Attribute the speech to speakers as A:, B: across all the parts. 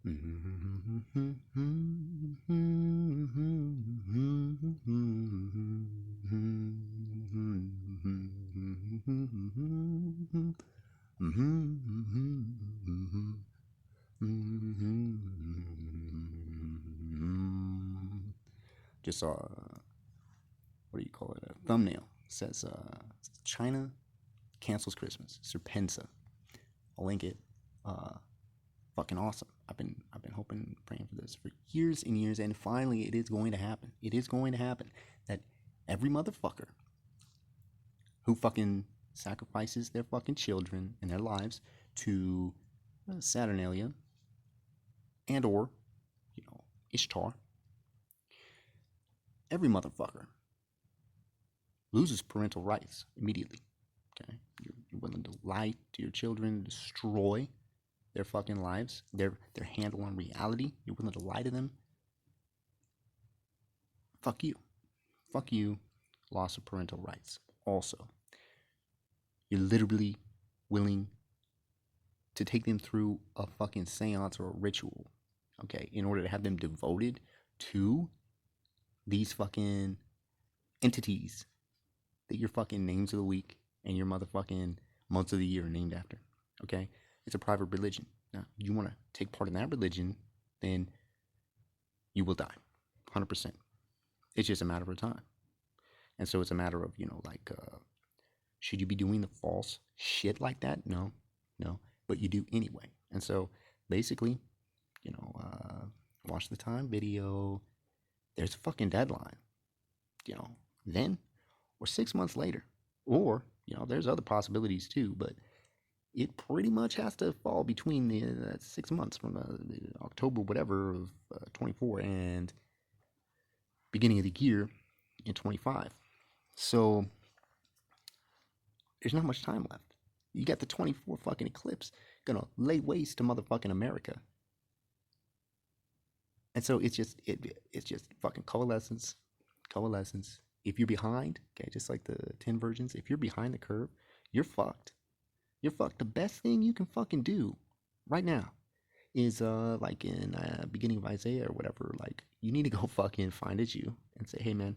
A: Just saw what do you call it? A thumbnail. It says China cancels Christmas. Serpensa. I'll link it. Uh, Fucking awesome. I've been hoping, praying for this for years and years, and finally it is going to happen. It is going to happen that every motherfucker who fucking sacrifices their fucking children and their lives to Saturnalia and or Ishtar, every motherfucker loses parental rights immediately. Okay, you're willing to lie to your children, destroy their fucking lives, their handle on reality. You're willing to lie to them. Fuck you. Fuck you. Loss of parental rights. Also, you're literally willing to take them through a fucking seance or a ritual, okay, in order to have them devoted to these fucking entities that your fucking names of the week and your motherfucking months of the year are named after, okay? It's a private religion. Now, you want to take part in that religion, then you will die, 100%. It's just a matter of time. And so it's a matter of, should you be doing the false shit like that? No, no, but you do anyway. And so basically, watch the time video. There's a fucking deadline, then or 6 months later. Or, there's other possibilities too, but it pretty much has to fall between the 6 months from October, whatever, of 24 and beginning of the year in 25. So there's not much time left. You got the 24 fucking eclipse gonna lay waste to motherfucking America. And so it's just fucking coalescence. If you're behind, okay, just like the 10 virgins, if you're behind the curve, you're fucked. You're fucked. The best thing you can fucking do right now is like in beginning of Isaiah or whatever, like you need to go fucking find a Jew and say, hey man,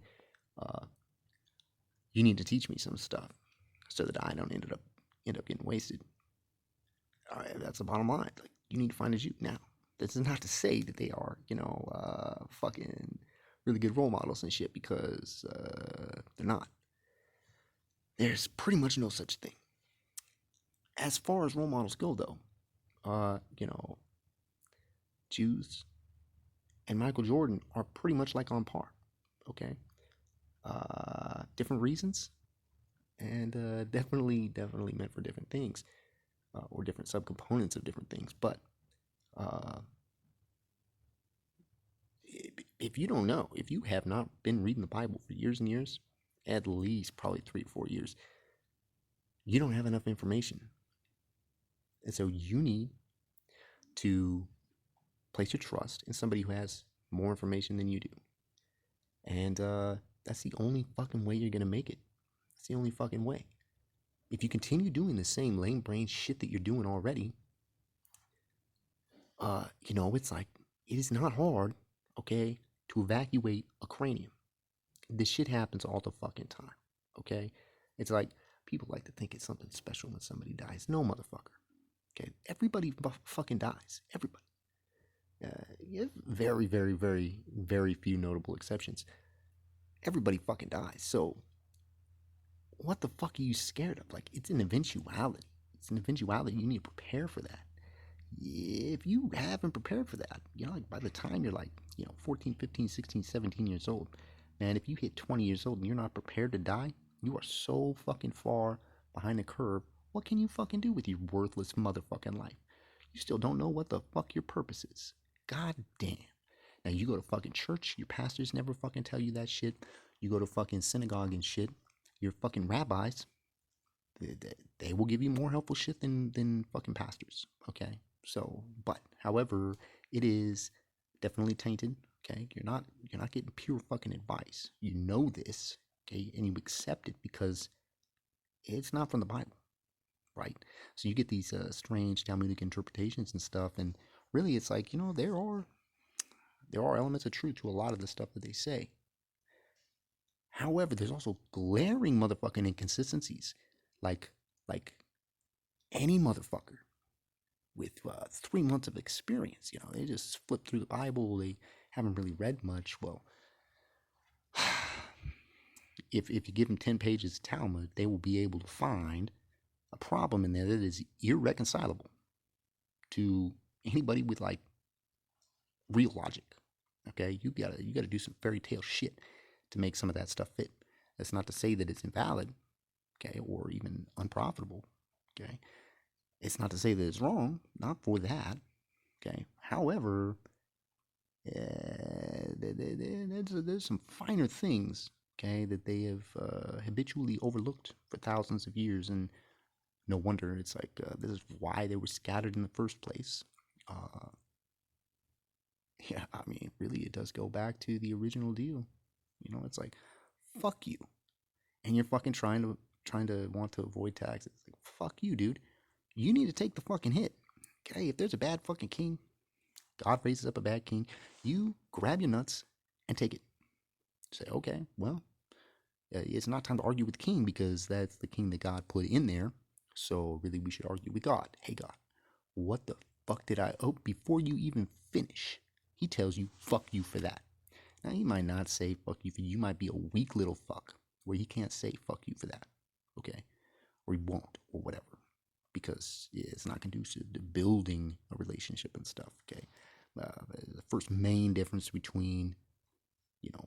A: you need to teach me some stuff so that I don't end up getting wasted. All right, that's the bottom line. Like you need to find a Jew now. This is not to say that they are, fucking really good role models and shit, because they're not. There's pretty much no such thing. As far as role models go, though, Jews and Michael Jordan are pretty much like on par. Okay, different reasons, and definitely meant for different things, or different subcomponents of different things. But if you don't know, if you have not been reading the Bible for years and years, at least probably 3 or 4 years, you don't have enough information. And so you need to place your trust in somebody who has more information than you do. And that's the only fucking way you're going to make it. That's the only fucking way. If you continue doing the same lame brain shit that you're doing already, it's like, it is not hard, okay, to evacuate a cranium. This shit happens all the fucking time, okay? It's like, people like to think it's something special when somebody dies. No, motherfucker. Okay, everybody fucking dies. Everybody. Very, very, very, very few notable exceptions. Everybody fucking dies. So, what the fuck are you scared of? Like, it's an eventuality. It's an eventuality. You need to prepare for that. If you haven't prepared for that, like by the time you're like, 14, 15, 16, 17 years old, man, if you hit 20 years old and you're not prepared to die, you are so fucking far behind the curve. What can you fucking do with your worthless motherfucking life? You still don't know what the fuck your purpose is. God damn. Now you go to fucking church, your pastors never fucking tell you that shit. You go to fucking synagogue and shit, your fucking rabbis, they will give you more helpful shit than fucking pastors, okay? So, but, however, it is definitely tainted, okay? You're not getting pure fucking advice. You know this, okay? And you accept it because it's not from the Bible, right? So you get these strange Talmudic interpretations and stuff, and really, it's like, there are elements of truth to a lot of the stuff that they say. However, there's also glaring motherfucking inconsistencies. Like, like any motherfucker with 3 months of experience, they just flip through the Bible. They haven't really read much. Well, if you give them 10 pages of Talmud, they will be able to find a problem in there that is irreconcilable to anybody with like real logic. Okay, you gotta do some fairy tale shit to make some of that stuff fit. That's not to say that it's invalid, okay, or even unprofitable. Okay, it's not to say that it's wrong. Not for that. Okay, however, there's some finer things. Okay, that they have habitually overlooked for thousands of years, and no wonder it's like this is why they were scattered in the first place. Uh, yeah, I mean, really, it does go back to the original deal. It's like, fuck you, and you're fucking trying to want to avoid taxes. Like, fuck you, dude. You need to take the fucking hit. Okay, if there's a bad fucking king, God raises up a bad king. You grab your nuts and take it. Say, okay, well, it's not time to argue with the king because that's the king that God put in there. So really, we should argue with God. Hey, God, what the fuck did I? Oh, before you even finish, he tells you, fuck you for that. Now, he might not say fuck you for you. Might be a weak little fuck where he can't say fuck you for that. Okay? Or he won't, or whatever. Because it's not conducive to building a relationship and stuff. Okay? The first main difference between,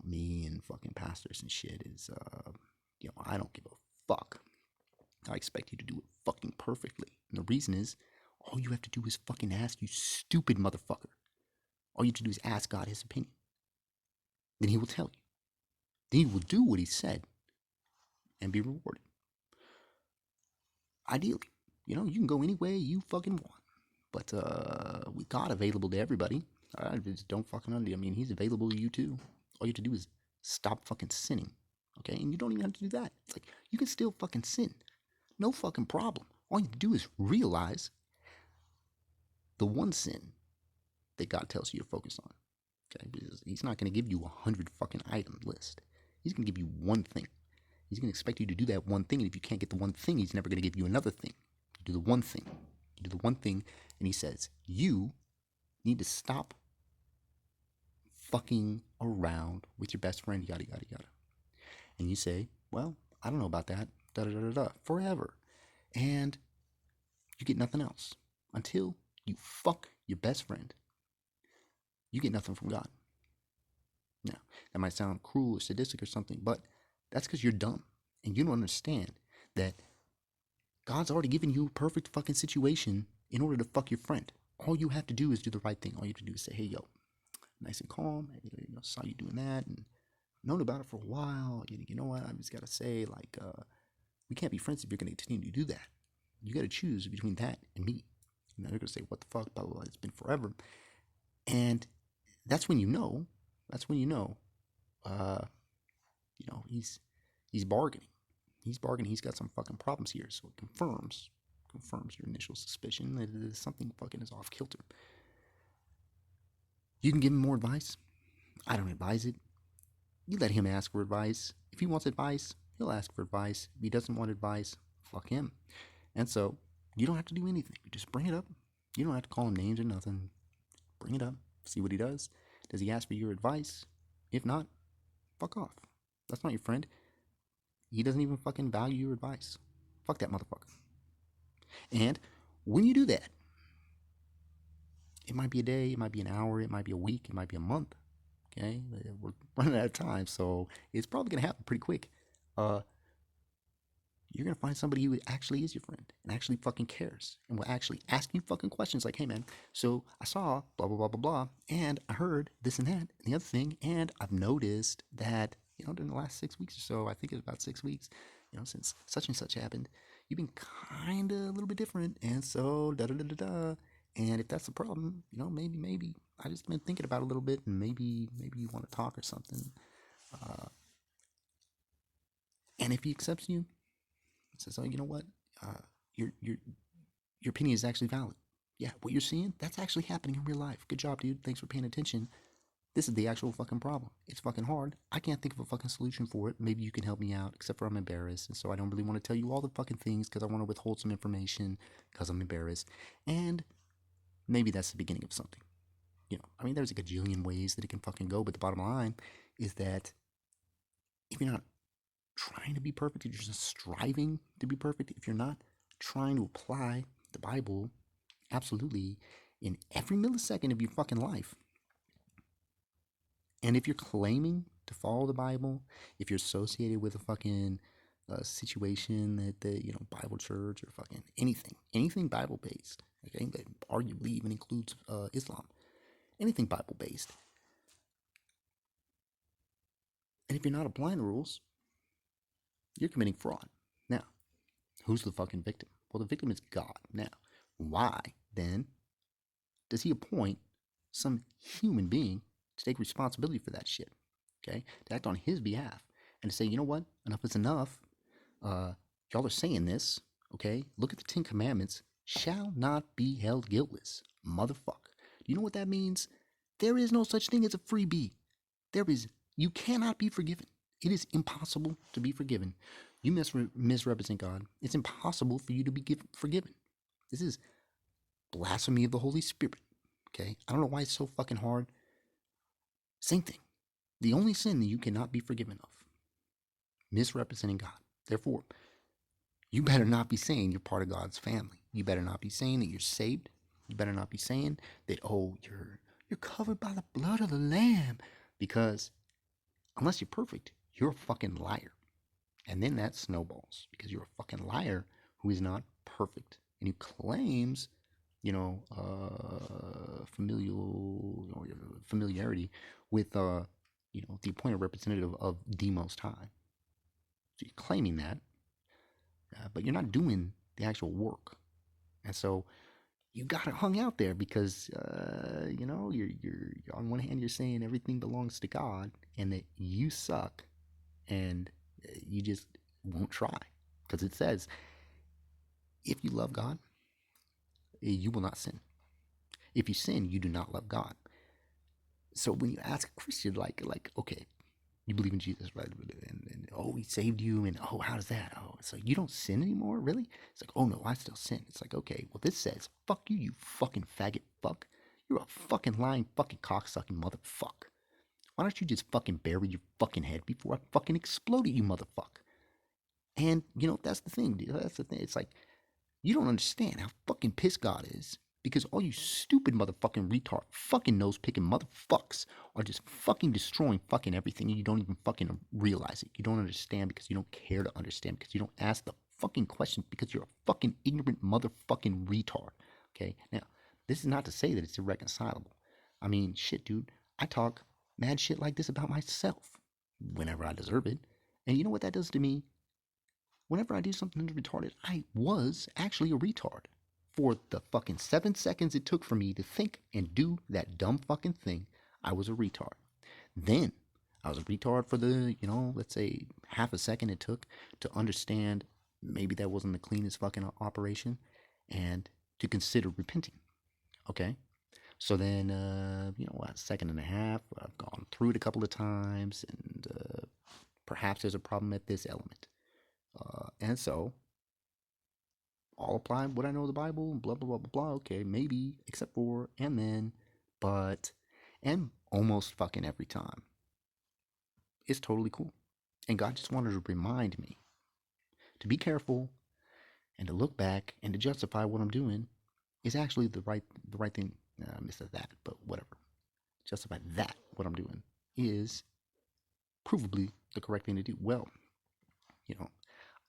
A: me and fucking pastors and shit is, I don't give a fuck. I expect you to do it fucking perfectly. And the reason is, all you have to do is fucking ask, you stupid motherfucker. All you have to do is ask God his opinion. Then he will tell you. Then he will do what he said and be rewarded. Ideally, you can go any way you fucking want. But with God available to everybody, I just don't fucking under. I mean, he's available to you too. All you have to do is stop fucking sinning. Okay? And you don't even have to do that. It's like, you can still fucking sin. No fucking problem. All you have to do is realize the one sin that God tells you to focus on. Okay? Because he's not going to give you 100 fucking item list. He's going to give you one thing. He's going to expect you to do that one thing. And if you can't get the one thing, he's never going to give you another thing. You do the one thing. You do the one thing. And he says, you need to stop fucking around with your best friend, yada, yada, yada. And you say, well, I don't know about that, da, da, da, da, da, forever. And you get nothing else. Until you fuck your best friend, you get nothing from God. Now, that might sound cruel or sadistic or something, but that's because you're dumb. And you don't understand that God's already given you a perfect fucking situation in order to fuck your friend. All you have to do is do the right thing. All you have to do is say, hey, yo, nice and calm. Saw you doing that and known about it for a while. You know what? I just got to say, like, we can't be friends if you're going to continue to do that. You got to choose between that and me. And they're going to say, what the fuck, blah, blah, blah. It's been forever. And that's when you know. That's when you know. He's bargaining. He's bargaining. He's got some fucking problems here. So it confirms your initial suspicion that something fucking is off kilter. You can give him more advice. I don't advise it. You let him ask for advice. If he wants advice, he'll ask for advice. If he doesn't want advice, fuck him. And so you don't have to do anything. You just bring it up. You don't have to call him names or nothing. Bring it up. See what he does. Does he ask for your advice? If not, fuck off. That's not your friend. He doesn't even fucking value your advice. Fuck that motherfucker. And when you do that, it might be a day, it might be an hour, it might be a week, it might be a month. Okay, we're running out of time, so it's probably gonna happen pretty quick. You're gonna find somebody who actually is your friend and actually fucking cares and will actually ask you fucking questions like, hey man, so I saw blah blah blah blah blah, and I heard this and that and the other thing, and I've noticed that during the last 6 weeks or so, I think it's about 6 weeks, since such and such happened, you've been kind of a little bit different, and so da da da da da. And if that's the problem, maybe I just been thinking about it a little bit, and maybe you want to talk or something. And if he accepts you, says, oh, you know what, uh, your your opinion is actually valid. Yeah, what you're seeing, that's actually happening in real life. Good job, dude. Thanks for paying attention. This is the actual fucking problem. It's fucking hard. I can't think of a fucking solution for it. Maybe you can help me out, except for I'm embarrassed. And so I don't really want to tell you all the fucking things because I want to withhold some information because I'm embarrassed. And maybe that's the beginning of something. I mean, there's a gajillion ways that it can fucking go, but the bottom line is that if you're not trying to be perfect, if you're just striving to be perfect, if you're not trying to apply the Bible absolutely in every millisecond of your fucking life, and if you're claiming to follow the Bible, if you're associated with a fucking situation that the Bible church or fucking anything Bible based, okay, that arguably even includes Islam, anything Bible based, and if you're not applying the rules, you're committing fraud. Now, who's the fucking victim? Well, the victim is God. Now, why then does he appoint some human being to take responsibility for that shit? Okay, to act on his behalf and to say, you know what, enough is enough. Y'all are saying this. Okay, look at the Ten Commandments. Shall not be held guiltless, motherfucker. Do you know what that means? There is no such thing as a freebie. There is. You cannot be forgiven. It is impossible to be forgiven. You misrepresent God. It's impossible for you to be forgiven. This is blasphemy of the Holy Spirit. Okay, I don't know why it's so fucking hard. Same thing. The only sin that you cannot be forgiven of, misrepresenting God. Therefore, you better not be saying you're part of God's family. You better not be saying that you're saved. You better not be saying that, oh, you're covered by the blood of the Lamb. Because unless you're perfect, you're a fucking liar. And then that snowballs because you're a fucking liar who is not perfect and who claims, familiarity with, the appointed representative of the Most High. So you're claiming that, but you're not doing the actual work. And so you got it hung out there because, you're on one hand, you're saying everything belongs to God and that you suck and you just won't try. Because it says, if you love God, you will not sin. If you sin, you do not love God. So when you ask a Christian, okay, you believe in Jesus, right? And oh, he saved you, and oh, how does that? Oh, it's like, you don't sin anymore, really? It's like, oh no, I still sin. It's like, okay, well, this says, fuck you, you fucking faggot fuck. You're a fucking lying fucking cocksucking motherfucker. Why don't you just fucking bury your fucking head before I fucking explode at you, motherfucker? And, that's the thing, dude. That's the thing. It's like, you don't understand how fucking pissed God is because all you stupid motherfucking retard fucking nose picking motherfucks are just fucking destroying fucking everything and you don't even fucking realize it. You don't understand because you don't care to understand because you don't ask the fucking questions because you're a fucking ignorant motherfucking retard. Okay? Now, this is not to say that it's irreconcilable. I mean, shit, dude. I talk mad shit like this about myself whenever I deserve it. And you know what that does to me? Whenever I do something retarded, I was actually a retard. For the fucking 7 seconds it took for me to think and do that dumb fucking thing, I was a retard. Then I was a retard for the, let's say half a second it took to understand maybe that wasn't the cleanest fucking operation and to consider repenting. Okay? So then, a second and a half, I've gone through it a couple of times and perhaps there's a problem at this element. And so I'll apply what I know of the Bible, blah, blah, blah, blah, blah. Okay, maybe, except for, and then, but, and almost fucking every time. It's totally cool. And God just wanted to remind me to be careful and to look back and to justify what I'm doing is actually the right thing. I missed that, but whatever. Justify that what I'm doing is provably the correct thing to do. Well,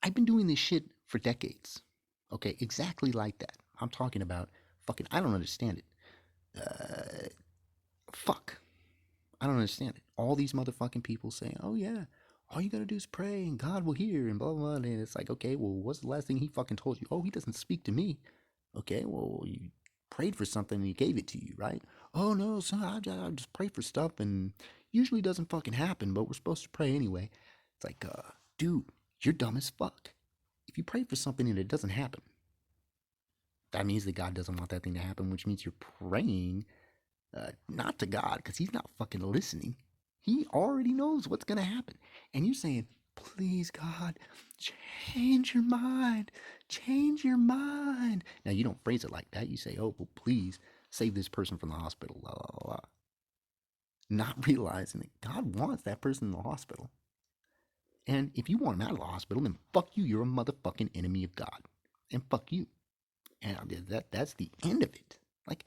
A: I've been doing this shit for decades. Okay, exactly like that. I'm talking about fucking, I don't understand it. Fuck. I don't understand it. All these motherfucking people saying, oh yeah, all you gotta do is pray and God will hear and blah, blah, blah. And it's like, okay, well, what's the last thing he fucking told you? Oh, he doesn't speak to me. Okay, well, you prayed for something and he gave it to you, right? Oh no, son, I just pray for stuff and usually doesn't fucking happen, but we're supposed to pray anyway. It's like, dude, you're dumb as fuck. If you pray for something and it doesn't happen, That means that God doesn't want that thing to happen, which means you're praying not to God because He's not fucking listening. He already knows what's going to happen. And you're saying, please, God, change your mind. Change your mind. Now, you don't phrase it like that. You say, oh, well, please save this person from the hospital. La, la, la, la. Not realizing that God wants that person in the hospital. And if you want him out of the hospital, then fuck you. You're a motherfucking enemy of God. And fuck you. And that's the end of it. Like,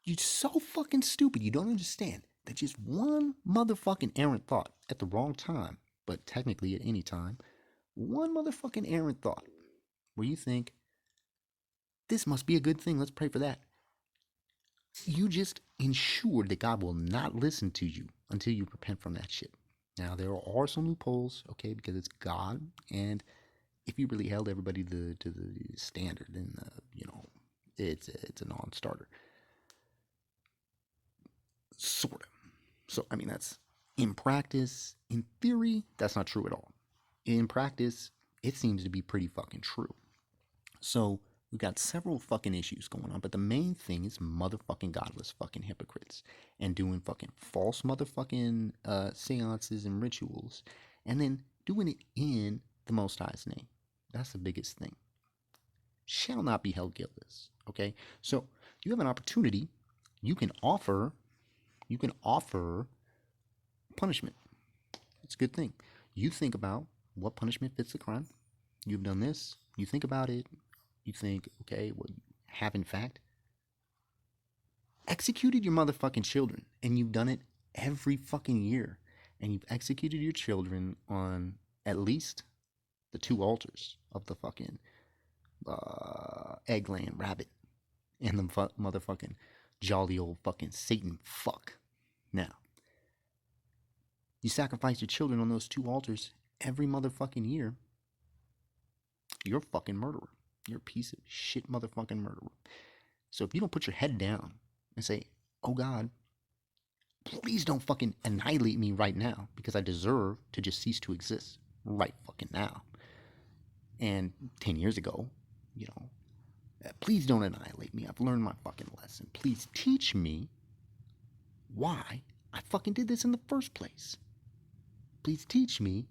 A: you're so fucking stupid. You don't understand that just one motherfucking errant thought at the wrong time, but technically at any time, one motherfucking errant thought where you think, this must be a good thing. Let's pray for that. You just ensured that God will not listen to you until you repent from that shit. Now, there are some loopholes, okay, because it's God, and if you really held everybody to the standard, then, it's a non starter. Sort of. So, I mean, that's in practice. In theory, that's not true at all. In practice, it seems to be pretty fucking true. So, we've got several fucking issues going on, but the main thing is motherfucking godless fucking hypocrites and doing fucking false motherfucking seances and rituals and then doing it in the Most High's name. That's the biggest thing. Shall not be held guiltless. Okay? So, you have an opportunity. You can offer punishment. It's a good thing. You think about what punishment fits the crime. You've done this. You think about it. You think, okay, well, you have in fact executed your motherfucking children, and you've done it every fucking year, and you've executed your children on at least the two altars of the fucking eggland rabbit and the motherfucking jolly old fucking Satan fuck. Now, you sacrifice your children on those two altars every motherfucking year. You're a fucking murderer. You're a piece of shit motherfucking murderer. So if you don't put your head down and say, oh God, please don't fucking annihilate me right now because I deserve to just cease to exist right fucking now. And 10 years ago, please don't annihilate me. I've learned my fucking lesson. Please teach me why I fucking did this in the first place. Please teach me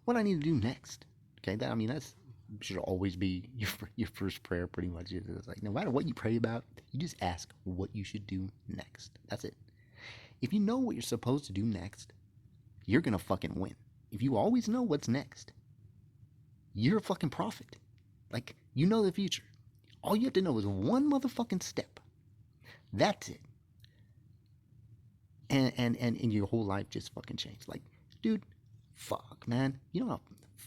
A: what I need to do next. Okay, that's should always be your first prayer. Pretty much, it's like no matter what you pray about, you just ask what you should do next. That's it. If you know what you're supposed to do next, you're gonna fucking win. If you always know what's next, you're a fucking prophet. Like you know the future. All you have to know is one motherfucking step. That's it. And your whole life just fucking changed. Like, dude, fuck, man. You don't know.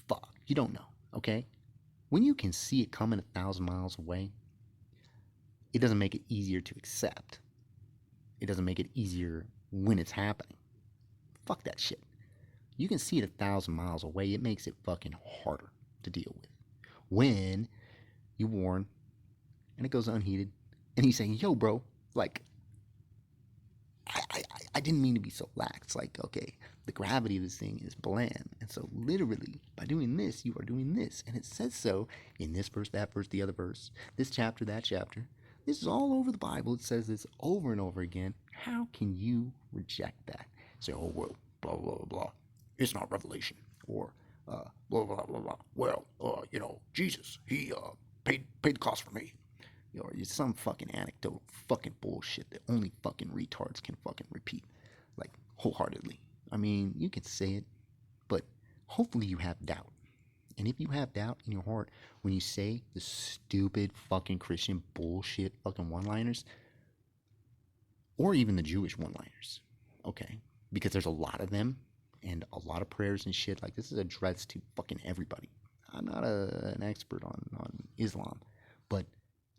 A: Fuck. You don't know. Okay? When you can see it coming 1,000 miles away, it doesn't make it easier to accept. It doesn't make it easier when it's happening. Fuck that shit. You can see it 1,000 miles away. It makes it fucking harder to deal with. When you warn and it goes unheeded, and he's saying, yo, bro, like, I didn't mean to be so lax. Like, okay, the gravity of this thing is bland. And so, literally, by doing this, you are doing this. And it says so in this verse, that verse, the other verse, this chapter, that chapter. This is all over the Bible. It says this over and over again. How can you reject that? Say, oh, well, blah, blah, blah, blah. It's not revelation. Or, blah, blah, blah, blah. Well, Jesus, he paid the cost for me. Or it's some fucking anecdote, fucking bullshit that only fucking retards can fucking repeat, like, wholeheartedly. I mean, you can say it, but hopefully you have doubt. And if you have doubt in your heart when you say the stupid fucking Christian bullshit fucking one-liners, or even the Jewish one-liners, okay, because there's a lot of them, and a lot of prayers and shit, like, this is addressed to fucking everybody. I'm not an expert on Islam, but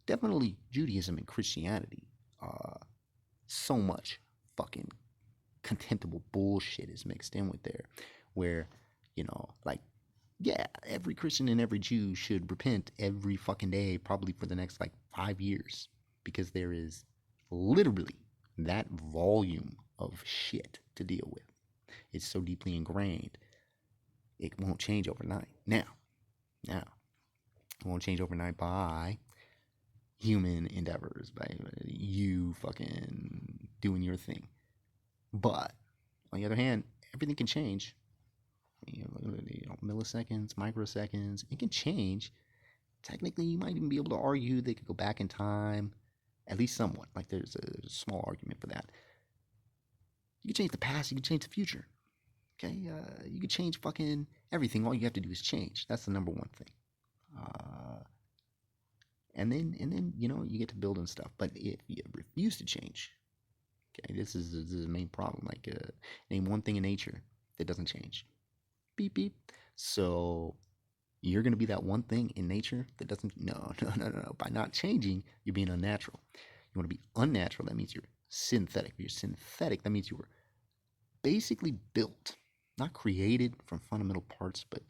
A: definitely Judaism and Christianity. So much fucking contemptible bullshit is mixed in with there, where, like, yeah, every Christian and every Jew should repent every fucking day, probably for the next like 5 years, because there is literally that volume of shit to deal with. It's so deeply ingrained, it won't change overnight. Now, it won't change overnight by human endeavors, by you fucking doing your thing. But on the other hand, everything can change. Milliseconds, microseconds, it can change. Technically, you might even be able to argue they could go back in time, at least somewhat. Like there's a small argument for that. You can change the past, you can change the future. Okay, you can change fucking everything. All you have to do is change. That's the number one thing. Uh, and then you get to building stuff. But if you refuse to change, okay, this is the main problem. Like name one thing in nature that doesn't change. Beep beep. So you're gonna be that one thing in nature that doesn't. No, no, no, no, no. By not changing, you're being unnatural. You want to be unnatural. That means you're synthetic. If you're synthetic, that means you were basically built, not created from fundamental parts, but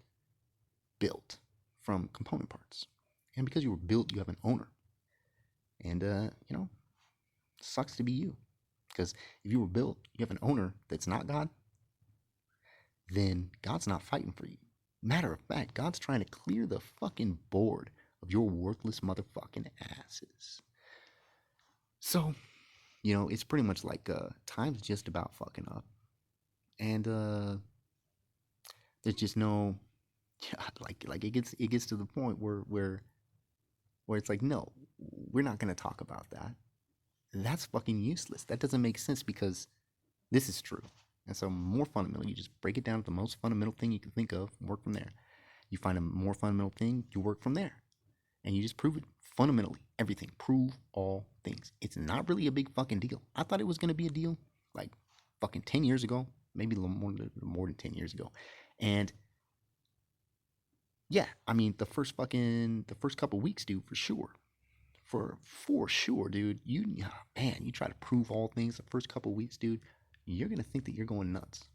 A: built from component parts. And because you were built, you have an owner. And sucks to be you. Because if you were built, you have an owner that's not God, then God's not fighting for you. Matter of fact, God's trying to clear the fucking board of your worthless motherfucking asses. So, it's pretty much like time's just about fucking up. And there's just no yeah, like it gets to the point where it's like, no, we're not gonna talk about that. That's fucking useless. That doesn't make sense because this is true. And so more fundamental, you just break it down to the most fundamental thing you can think of and work from there. You find a more fundamental thing, you work from there. And you just prove it fundamentally. Everything. Prove all things. It's not really a big fucking deal. I thought it was gonna be a deal like fucking 10 years ago, maybe a little more than 10 years ago. And yeah, I mean the first couple weeks, dude, for sure. For sure, dude. You try to prove all things the first couple weeks, dude, you're gonna think that you're going nuts.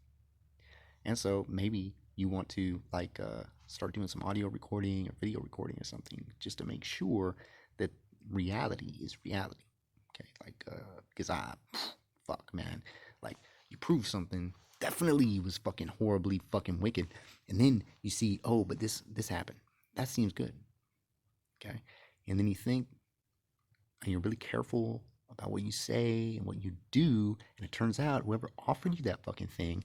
A: And so maybe you want to like start doing some audio recording or video recording or something just to make sure that reality is reality. Okay, like because fuck man, like you prove something definitely was fucking horribly fucking wicked, and then you see, oh, but this happened. That seems good. Okay, and then you think, and you're really careful about what you say and what you do, and it turns out whoever offered you that fucking thing,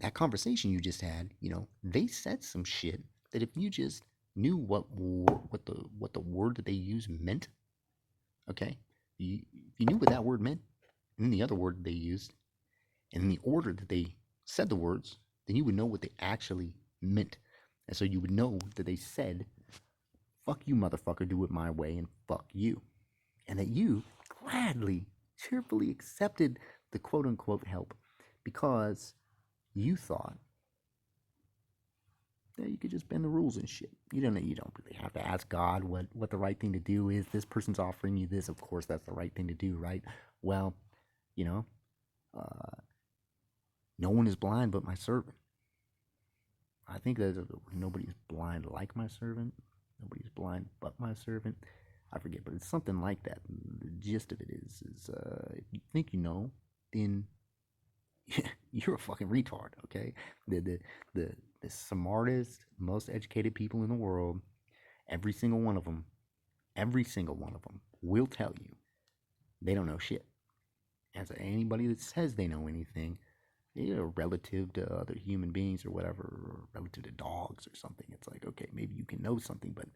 A: that conversation you just had, they said some shit that if you just knew what the word that they used meant, okay, if you knew what that word meant, and then the other word they used, and in the order that they said the words, then you would know what they actually meant, and so you would know that they said, "Fuck you, motherfucker, do it my way," and "fuck you," and that you gladly, cheerfully accepted the quote unquote help because you thought that you could just bend the rules and shit. You don't really have to ask God what the right thing to do is. This person's offering you this, of course that's the right thing to do, right? Well, you know, uh, no one is blind but my servant. I think that nobody's blind like my servant. Nobody's blind but my servant. I forget, but it's something like that. The gist of it is if you think you know, then you're a fucking retard, okay? The the smartest, most educated people in the world, every single one of them, every single one of them will tell you they don't know shit. And so anybody that says they know anything, relative to other human beings or whatever, or relative to dogs or something, it's like, okay, maybe you can know something, but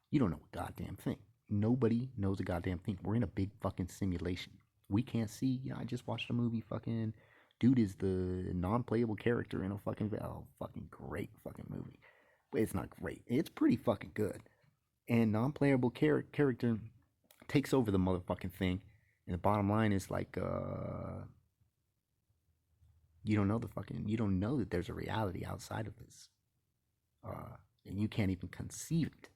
A: you don't know a goddamn thing. Nobody knows a goddamn thing. We're in a big fucking simulation. We can't see. I just watched a movie. Fucking dude is the non-playable character in a fucking great fucking movie. But it's not great. It's pretty fucking good. And non-playable character takes over the motherfucking thing. And the bottom line is like, you don't know that there's a reality outside of this, and you can't even conceive it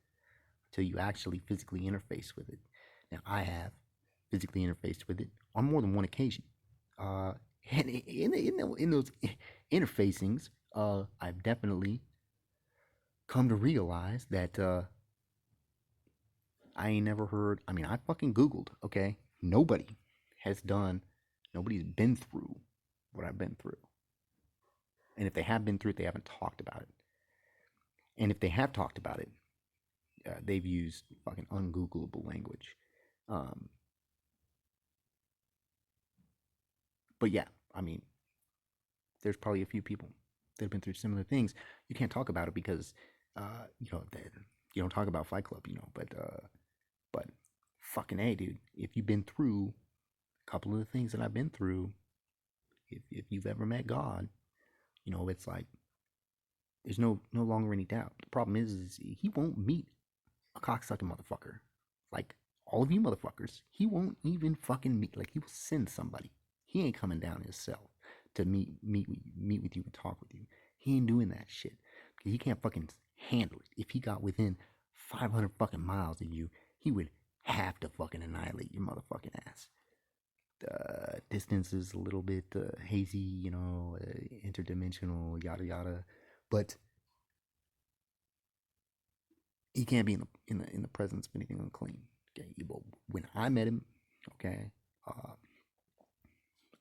A: till you actually physically interface with it. Now, I have physically interfaced with it on more than one occasion. And in those interfacings, I've definitely come to realize that I ain't never heard. I mean, I fucking Googled, okay? Has done, nobody's been through what I've been through. And if they have been through it, they haven't talked about it. And if they have talked about it, they've used fucking ungoogleable language. Um, but yeah, I mean, there's probably a few people that have been through similar things. You can't talk about it because, you don't talk about Fight Club, but fucking a, dude, if you've been through a couple of the things that I've been through, if you've ever met God, it's like there's no longer any doubt. The problem is he won't meet a cocksucking motherfucker. Like all of you motherfuckers, he won't even fucking meet. Like he will send somebody. He ain't coming down himself to meet with you and talk with you. He ain't doing that shit because he can't fucking handle it. If he got within 500 fucking miles of you, he would have to fucking annihilate your motherfucking ass. Distance is a little bit hazy, interdimensional, yada yada, but he can't be in the presence of anything unclean. Okay, but when I met him, okay, uh,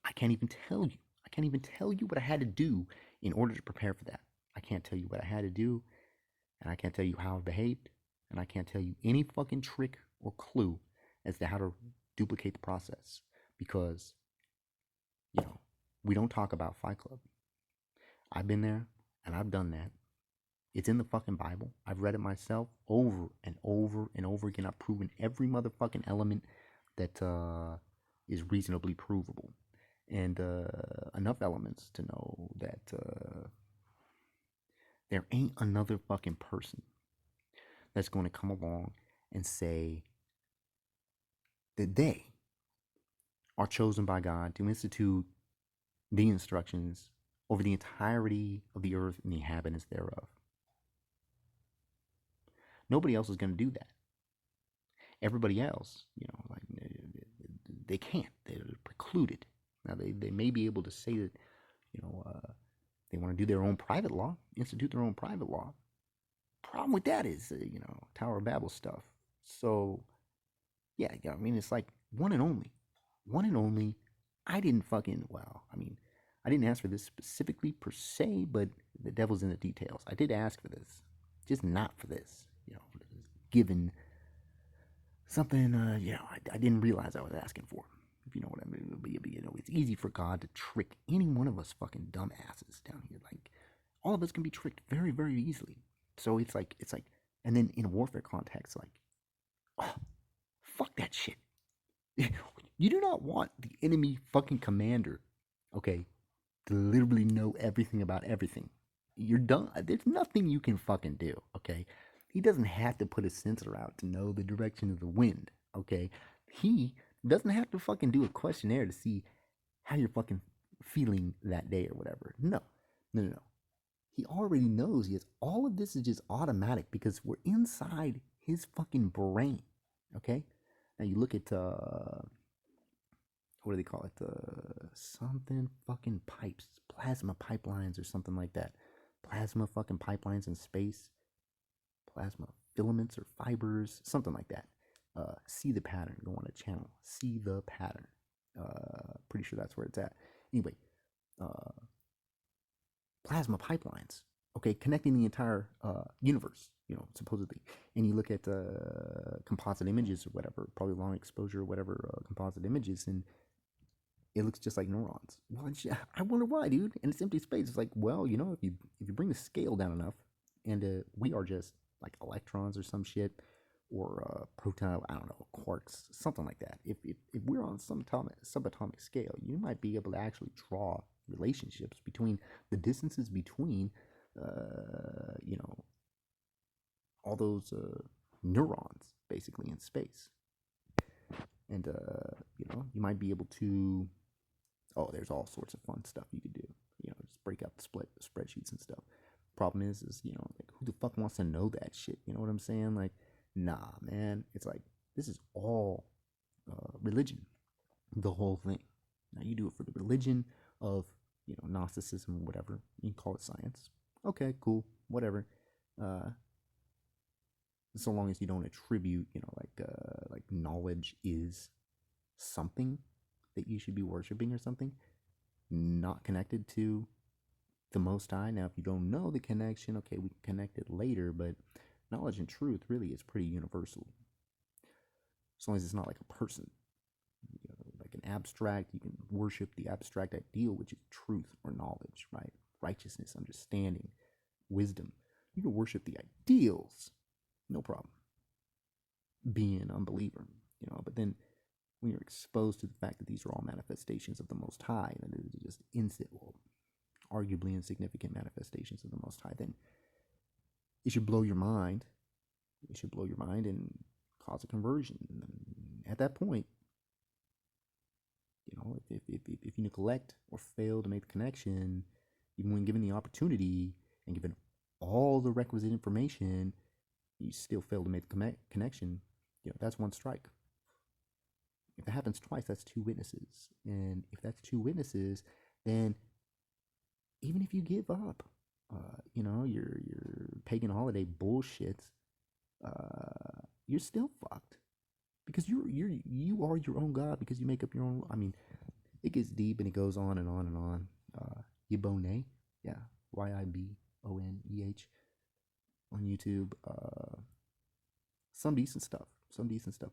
A: I can't even tell you. I can't even tell you what I had to do in order to prepare for that. I can't tell you what I had to do, and I can't tell you how I behaved, and I can't tell you any fucking trick or clue as to how to duplicate the process because we don't talk about Fight Club. I've been there and I've done that. It's in the fucking Bible. I've read it myself over and over and over again. I've proven every motherfucking element that is reasonably provable. And enough elements to know that there ain't another fucking person that's going to come along and say that they are chosen by God to institute the instructions over the entirety of the earth and the inhabitants thereof. Nobody else is going to do that. Everybody else, like they can't. They're precluded. Now they may be able to say that, they want to do their own private law, institute their own private law. Problem with that is, Tower of Babel stuff. So, yeah, I mean, it's like one and only. One and only. I didn't fucking, well, I mean, I didn't ask for this specifically per se, but the devil's in the details. I did ask for this, just not for this, given something, I didn't realize I was asking for. If you know what I mean. It's easy for God to trick any one of us fucking dumbasses down here. Like, all of us can be tricked very, very easily. So it's like, and then in a warfare context, like, oh, fuck that shit. You do not want the enemy fucking commander, okay, to literally know everything about everything. You're done. There's nothing you can fucking do, okay? He doesn't have to put a sensor out to know the direction of the wind, okay? He doesn't have to fucking do a questionnaire to see how you're fucking feeling that day or whatever. No, no, no, no. He already knows. He has all of this is just automatic because we're inside his fucking brain, okay? Now you look at what do they call it? Something fucking pipes, plasma pipelines or something like that. Plasma fucking pipelines in space, plasma filaments or fibers, something like that. See the pattern. Go on a channel. See the pattern. Pretty sure that's where it's at. Anyway, plasma pipelines. Okay, connecting the entire universe. Supposedly. And you look at composite images or whatever, probably long exposure or whatever composite images, and it looks just like neurons. Well, I wonder why, dude. And it's empty space. It's like, well, if you bring the scale down enough, and we are just like electrons or some shit, or proton, I don't know, quarks, something like that. If we're on some subatomic scale, you might be able to actually draw relationships between the distances between, all those neurons basically in space, and you might be able to. Oh, there's all sorts of fun stuff you could do. Just break out the spreadsheets and stuff. Problem is, like, who the fuck wants to know that shit? You know what I'm saying? Like, nah, man. It's like, this is all religion, the whole thing. Now, you do it for the religion of, Gnosticism or whatever. You can call it science. Okay, cool, whatever. So long as you don't attribute, like knowledge is something that you should be worshiping or something, not connected to the Most High. Now, if you don't know the connection, okay, we can connect it later, but knowledge and truth really is pretty universal. as long as it's not like a person, like an abstract. You can worship the abstract ideal, which is truth or knowledge, right? Righteousness, understanding, wisdom. You can worship the ideals, no problem. Being an unbeliever, but then when you're exposed to the fact that these are all manifestations of the Most High, and it is just arguably insignificant manifestations of the Most High, then it should blow your mind. It should blow your mind and cause a conversion. And at that point, if you neglect or fail to make the connection, even when given the opportunity and given all the requisite information, you still fail to make the connection, that's one strike. If it happens twice, that's two witnesses. And if that's two witnesses, then even if you give up, your pagan holiday bullshit, you're still fucked because you are your own God because you make up your own. I mean, it gets deep and it goes on and on and on. Yiboneh, yeah, Yiboneh on YouTube. Some decent stuff.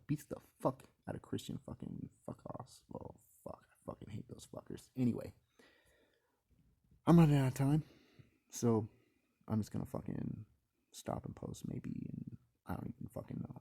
A: Beats the fuck out of Christian fucking fuck offs. Well, fuck. I fucking hate those fuckers. Anyway, I'm running out of time. So I'm just gonna fucking stop and post maybe, and I don't even fucking know.